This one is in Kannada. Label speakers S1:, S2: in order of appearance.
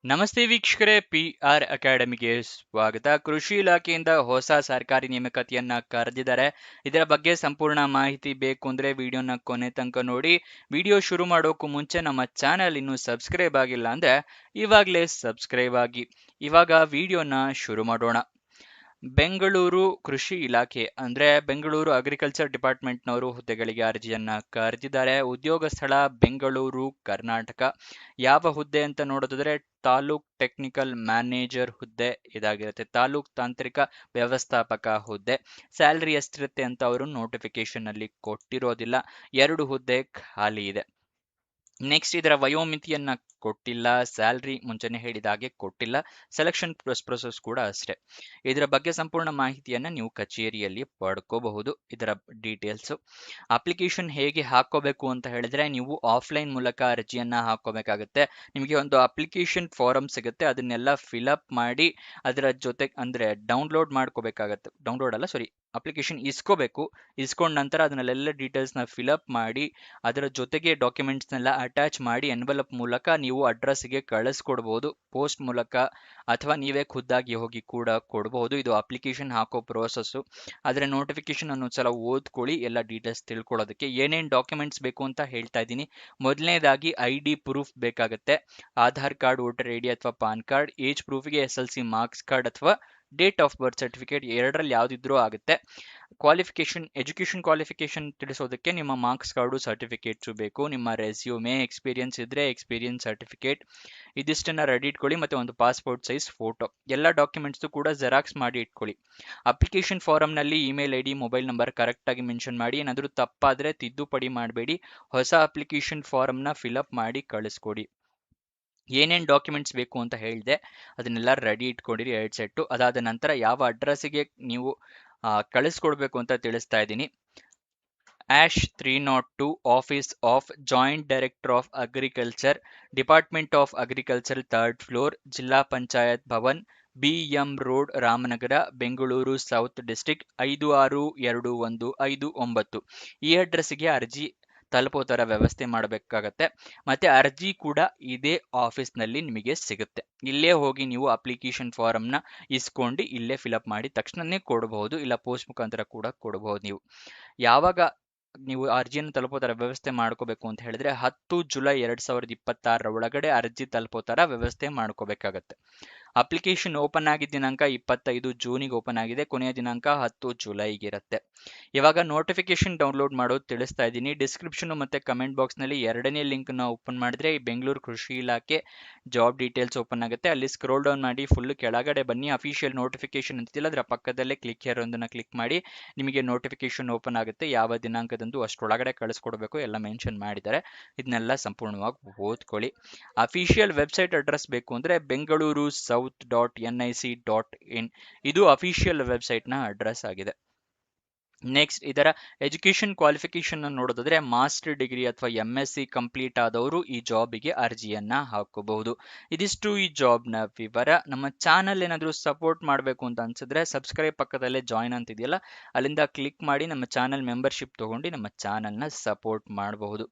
S1: ನಮಸ್ತೆ ವೀಕ್ಷಕರೇ, PR ಅಕಾಡೆಮಿಗೆ ಸ್ವಾಗತ. ಕೃಷಿ ಇಲಾಖೆಯಿಂದ ಹೊಸ ಸರ್ಕಾರಿ ನೇಮಕಾತಿಯನ್ನ ಕರೆದಿದ್ದಾರೆ. ಇದರ ಬಗ್ಗೆ ಸಂಪೂರ್ಣ ಮಾಹಿತಿ ಬೇಕು ಅಂದ್ರೆ ವಿಡಿಯೋನ ಕೊನೆ ತನಕ ನೋಡಿ. ವಿಡಿಯೋ ಶುರು ಮಾಡೋಕ್ಕೂ ಮುಂಚೆ ನಮ್ಮ ಚಾನೆಲ್ ಇನ್ನೂ ಸಬ್ಸ್ಕ್ರೈಬ್ ಆಗಿಲ್ಲ ಅಂದ್ರೆ ಇವಾಗಲೇ ಸಬ್ಸ್ಕ್ರೈಬ್ ಆಗಿ. ಇವಾಗ ವಿಡಿಯೋನ ಶುರು ಮಾಡೋಣ. ಬೆಂಗಳೂರು ಕೃಷಿ ಇಲಾಖೆ ಅಂದ್ರೆ ಬೆಂಗಳೂರು ಅಗ್ರಿಕಲ್ಚರ್ ಡಿಪಾರ್ಟ್ಮೆಂಟ್ನವರು ಹುದ್ದೆಗಳಿಗೆ ಅರ್ಜಿಯನ್ನ ಕರೆದಿದ್ದಾರೆ. ಉದ್ಯೋಗ ಸ್ಥಳ ಬೆಂಗಳೂರು, ಕರ್ನಾಟಕ. ಯಾವ ಹುದ್ದೆ ಅಂತ ನೋಡೋದಾದ್ರೆ ತಾಲೂಕ್ ಟೆಕ್ನಿಕಲ್ ಮ್ಯಾನೇಜರ್ ಹುದ್ದೆ ಇದಾಗಿರುತ್ತೆ. ತಾಲೂಕ್ ತಾಂತ್ರಿಕ ವ್ಯವಸ್ಥಾಪಕ ಹುದ್ದೆ. ಸ್ಯಾಲರಿ ಎಷ್ಟಿರುತ್ತೆ ಅಂತ ಅವರು ನೋಟಿಫಿಕೇಶನ್ ಅಲ್ಲಿ ಕೊಟ್ಟಿರೋದಿಲ್ಲ. 2 ಹುದ್ದೆ ಖಾಲಿ ಇದೆ. ನೆಕ್ಸ್ಟ್, ಇದರ ವಯೋಮಿತಿಯನ್ನ ಕೊಟ್ಟಿಲ್ಲ. ಸ್ಯಾಲ್ರಿ ಮುಂಚೆನೆ ಹೇಳಿದ ಹಾಗೆ ಕೊಟ್ಟಿಲ್ಲ. ಸೆಲೆಕ್ಷನ್ ಪ್ರೊಸೆಸ್ ಕೂಡ ಅಷ್ಟೇ. ಇದರ ಬಗ್ಗೆ ಸಂಪೂರ್ಣ ಮಾಹಿತಿಯನ್ನ ನೀವು ಕಚೇರಿಯಲ್ಲಿ ಪಡ್ಕೋಬಹುದು. ಇದರ ಡೀಟೇಲ್ಸ್. ಅಪ್ಲಿಕೇಶನ್ ಹೇಗೆ ಹಾಕೋಬೇಕು ಅಂತ ಹೇಳಿದ್ರೆ, ನೀವು ಆಫ್ಲೈನ್ ಮೂಲಕ ಅರ್ಜಿಯನ್ನ ಹಾಕೋಬೇಕಾಗುತ್ತೆ. ನಿಮಗೆ ಒಂದು ಅಪ್ಲಿಕೇಶನ್ ಫಾರಂ ಸಿಗುತ್ತೆ. ಅದನ್ನೆಲ್ಲ ಫಿಲಪ್ ಮಾಡಿ ಅದರ ಜೊತೆ ಅಂದ್ರೆ ಡೌನ್ಲೋಡ್ ಮಾಡ್ಕೋಬೇಕಾಗತ್ತೆ. ಡೌನ್ಲೋಡ್ ಅಲ್ಲ, ಸಾರಿ, ಅಪ್ಲಿಕೇಶನ್ ಇಸ್ಕೋಬೇಕು. ಇಸ್ಕೊಂಡ ನಂತರ ಅದನ್ನೆಲ್ಲ ಡೀಟೇಲ್ಸ್ನ ಫಿಲಪ್ ಮಾಡಿ ಅದರ ಜೊತೆಗೆ ಡಾಕ್ಯುಮೆಂಟ್ಸ್ನೆಲ್ಲ ಅಟ್ಯಾಚ್ ಮಾಡಿ ಎನ್ವೆಲಪ್ ಮೂಲಕ ನೀವು ಅಡ್ರೆಸ್ಗೆ ಕಳಿಸ್ಕೊಡ್ಬೋದು. ಪೋಸ್ಟ್ ಮೂಲಕ ಅಥವಾ ನೀವೇ ಖುದ್ದಾಗಿ ಹೋಗಿ ಕೂಡ ಕೊಡಬಹುದು. ಇದು ಅಪ್ಲಿಕೇಶನ್ ಹಾಕೋ ಪ್ರೋಸೆಸ್ಸು. ಅದರ ನೋಟಿಫಿಕೇಶನ್ ಅನ್ನು ಸಲ ಓದ್ಕೊಳ್ಳಿ, ಎಲ್ಲ ಡೀಟೇಲ್ಸ್ ತಿಳ್ಕೊಳ್ಳೋದಕ್ಕೆ. ಏನೇನು ಡಾಕ್ಯುಮೆಂಟ್ಸ್ ಬೇಕು ಅಂತ ಹೇಳ್ತಾ ಇದ್ದೀನಿ. ಮೊದಲನೇದಾಗಿ ID ಪ್ರೂಫ್ ಬೇಕಾಗುತ್ತೆ. ಆಧಾರ್ ಕಾರ್ಡ್, ವೋಟರ್ ID ಅಥವಾ ಪಾನ್ ಕಾರ್ಡ್. ಏಜ್ ಪ್ರೂಫ್ಗೆ SLC ಮಾರ್ಕ್ಸ್ ಕಾರ್ಡ್ ಅಥವಾ ಡೇಟ್ ಆಫ್ ಬರ್ತ್ ಸರ್ಟಿಫಿಕೇಟ್, ಎರಡರಲ್ಲಿ ಯಾವುದಿದ್ರೂ ಆಗುತ್ತೆ. ಕ್ವಾಲಿಫಿಕೇಶನ್, ಎಜುಕೇಶನ್ ಕ್ವಾಲಿಫಿಕೇಶನ್ ತಿಳಿಸೋದಕ್ಕೆ ನಿಮ್ಮ ಮಾರ್ಕ್ಸ್ ಕಾರ್ಡು, ಸರ್ಟಿಫಿಕೇಟ್ಸು ಬೇಕು. ನಿಮ್ಮ ರೆಸ್ಯೂಮೆ, ಎಕ್ಸ್ಪೀರಿಯನ್ಸ್ ಇದ್ರೆ ಎಕ್ಸ್ಪೀರಿಯನ್ಸ್ ಸರ್ಟಿಫಿಕೇಟ್, ಇದಿಷ್ಟನ್ನ ರೆಡಿ ಇಟ್ಕೊಳ್ಳಿ. ಮತ್ತೆ ಒಂದು ಪಾಸ್ಪೋರ್ಟ್ ಸೈಜ್ ಫೋಟೋ. ಎಲ್ಲ ಡಾಕ್ಯುಮೆಂಟ್ಸು ಕೂಡ ಜೆರಾಕ್ಸ್ ಮಾಡಿ ಇಟ್ಕೊಳ್ಳಿ. ಅಪ್ಲಿಕೇಶನ್ ಫಾರಮ್ನಲ್ಲಿ ಇಮೇಲ್ ID, ಮೊಬೈಲ್ ನಂಬರ್ ಕರೆಕ್ಟಾಗಿ ಮೆನ್ಷನ್ ಮಾಡಿ. ಏನಾದರೂ ತಪ್ಪಾದರೆ ತಿದ್ದುಪಡಿ ಮಾಡಬೇಡಿ. ಹೊಸ ಅಪ್ಲಿಕೇಶನ್ ಫಾರಮ್ನ ಫಿಲಪ್ ಮಾಡಿ ಕಳಿಸ್ಕೊಡಿ. ಏನೇನು ಡಾಕ್ಯುಮೆಂಟ್ಸ್ ಬೇಕು ಅಂತ ಹೇಳಿದೆ, ಅದನ್ನೆಲ್ಲ ರೆಡಿ ಇಟ್ಕೊಂಡಿರಿ 2 ಸೆಟ್ಟು. ಅದಾದ ನಂತರ ಯಾವ ಅಡ್ರೆಸ್ಸಿಗೆ ನೀವು ಕಳಿಸ್ಕೊಡ್ಬೇಕು ಅಂತ ತಿಳಿಸ್ತಾ ಇದ್ದೀನಿ. #302 office of joint director of agriculture, department of agriculture, 3rd floor, Zilla Panchayat Bhavan, BM road, Ramanagara, Bengaluru south district 562159. ಈ ಅಡ್ರೆಸ್ಸಿಗೆ ಅರ್ಜಿ ತಲುಪೋ ಥರ ವ್ಯವಸ್ಥೆ ಮಾಡಬೇಕಾಗತ್ತೆ. ಮತ್ತೆ ಅರ್ಜಿ ಕೂಡ ಇದೇ ಆಫೀಸ್ನಲ್ಲಿ ನಿಮಗೆ ಸಿಗುತ್ತೆ. ಇಲ್ಲೇ ಹೋಗಿ ನೀವು ಅಪ್ಲಿಕೇಶನ್ ಫಾರಮ್ನ ಇಸ್ಕೊಂಡು ಇಲ್ಲೇ ಫಿಲಪ್ ಮಾಡಿ ತಕ್ಷಣನೇ ಕೊಡಬಹುದು. ಇಲ್ಲ ಪೋಸ್ಟ್ ಮುಖಾಂತರ ಕೂಡ ಕೊಡಬಹುದು. ನೀವು ಯಾವಾಗ ನೀವು ಅರ್ಜಿಯನ್ನು ತಲುಪೋ ಥರ ವ್ಯವಸ್ಥೆ ಮಾಡ್ಕೋಬೇಕು ಅಂತ ಹೇಳಿದ್ರೆ 10 ಜುಲೈ 2026 ಒಳಗಡೆ ಅರ್ಜಿ ತಲುಪೋ ಥರ ವ್ಯವಸ್ಥೆ ಮಾಡ್ಕೋಬೇಕಾಗತ್ತೆ. ಅಪ್ಲಿಕೇಶನ್ ಓಪನ್ ಆಗಿದ್ದ ದಿನಾಂಕ 25 ಜೂನಿಗೆ ಓಪನ್ ಆಗಿದೆ. ಕೊನೆಯ ದಿನಾಂಕ 10 ಜುಲೈಗೆ ಇರುತ್ತೆ. ಇವಾಗ ನೋಟಿಫಿಕೇಶನ್ ಡೌನ್ಲೋಡ್ ಮಾಡೋದು ತಿಳಿಸ್ತಾ ಇದ್ದೀನಿ. ಡಿಸ್ಕ್ರಿಪ್ಷನ್ ಮತ್ತೆ ಕಮೆಂಟ್ ಬಾಕ್ಸ್ನಲ್ಲಿ 2ನೇ ಲಿಂಕ್ನ ಓಪನ್ ಮಾಡಿದ್ರೆ ಈ ಬೆಂಗಳೂರು ಕೃಷಿ ಇಲಾಖೆ ಜಾಬ್ ಡೀಟೇಲ್ಸ್ ಓಪನ್ ಆಗುತ್ತೆ. ಅಲ್ಲಿ ಸ್ಕ್ರೋಲ್ ಡೌನ್ ಮಾಡಿ ಫುಲ್ ಕೆಳಗಡೆ ಬನ್ನಿ. ಅಫಿಷಿಯಲ್ ನೋಟಿಫಿಕೇಶನ್ ಅಂತಿಲ್ಲ, ಅದರ ಪಕ್ಕದಲ್ಲೇ ಕ್ಲಿಕ್ ಹಿಯರ್ ಒಂದನ್ನು ಕ್ಲಿಕ್ ಮಾಡಿ. ನಿಮಗೆ ನೋಟಿಫಿಕೇಶನ್ ಓಪನ್ ಆಗುತ್ತೆ. ಯಾವ ದಿನಾಂಕದಂದು ಅಷ್ಟರೊಳಗಡೆ ಕಳಿಸ್ಕೊಡ್ಬೇಕು ಎಲ್ಲ ಮೆನ್ಷನ್ ಮಾಡಿದ್ದಾರೆ. ಇದನ್ನೆಲ್ಲ ಸಂಪೂರ್ಣವಾಗಿ ಓದ್ಕೊಳ್ಳಿ. ಅಫಿಷಿಯಲ್ ವೆಬ್ಸೈಟ್ ಅಡ್ರೆಸ್ ಬೇಕು ಅಂದರೆ ಬೆಂಗಳೂರು south.nic.in, ಇದು ಅಫಿಷಿಯಲ್ ವೆಬ್ಸೈಟ್ನ ಅಡ್ರೆಸ್ ಆಗಿದೆ. ನೆಕ್ಸ್ಟ್, ಇದರ ಎಜುಕೇಶನ್ ಕ್ವಾಲಿಫಿಕೇಶನ್ ನೋಡೋದಾದ್ರೆ ಮಾಸ್ಟರ್ ಡಿಗ್ರಿ ಅಥವಾ MSc ಕಂಪ್ಲೀಟ್ ಆದವರು ಈ ಜಾಬಿಗೆ ಅರ್ಜಿಯನ್ನ ಹಾಕೋಬಹುದು. ಇದಿಷ್ಟು ಈ ಜಾಬ್ನ ವಿವರ. ನಮ್ಮ ಚಾನಲ್ ಏನಾದರೂ ಸಪೋರ್ಟ್ ಮಾಡಬೇಕು ಅಂತ ಅನ್ಸಿದ್ರೆ ಸಬ್ಸ್ಕ್ರೈಬ್ ಪಕ್ಕದಲ್ಲೇ ಜಾಯಿನ್ ಅಂತಿದೆಯಲ್ಲ, ಅಲ್ಲಿಂದ ಕ್ಲಿಕ್ ಮಾಡಿ ನಮ್ಮ ಚಾನಲ್ ಮೆಂಬರ್ಶಿಪ್ ತಗೊಂಡು ನಮ್ಮ ಚಾನಲ್ನ ಸಪೋರ್ಟ್ ಮಾಡಬಹುದು.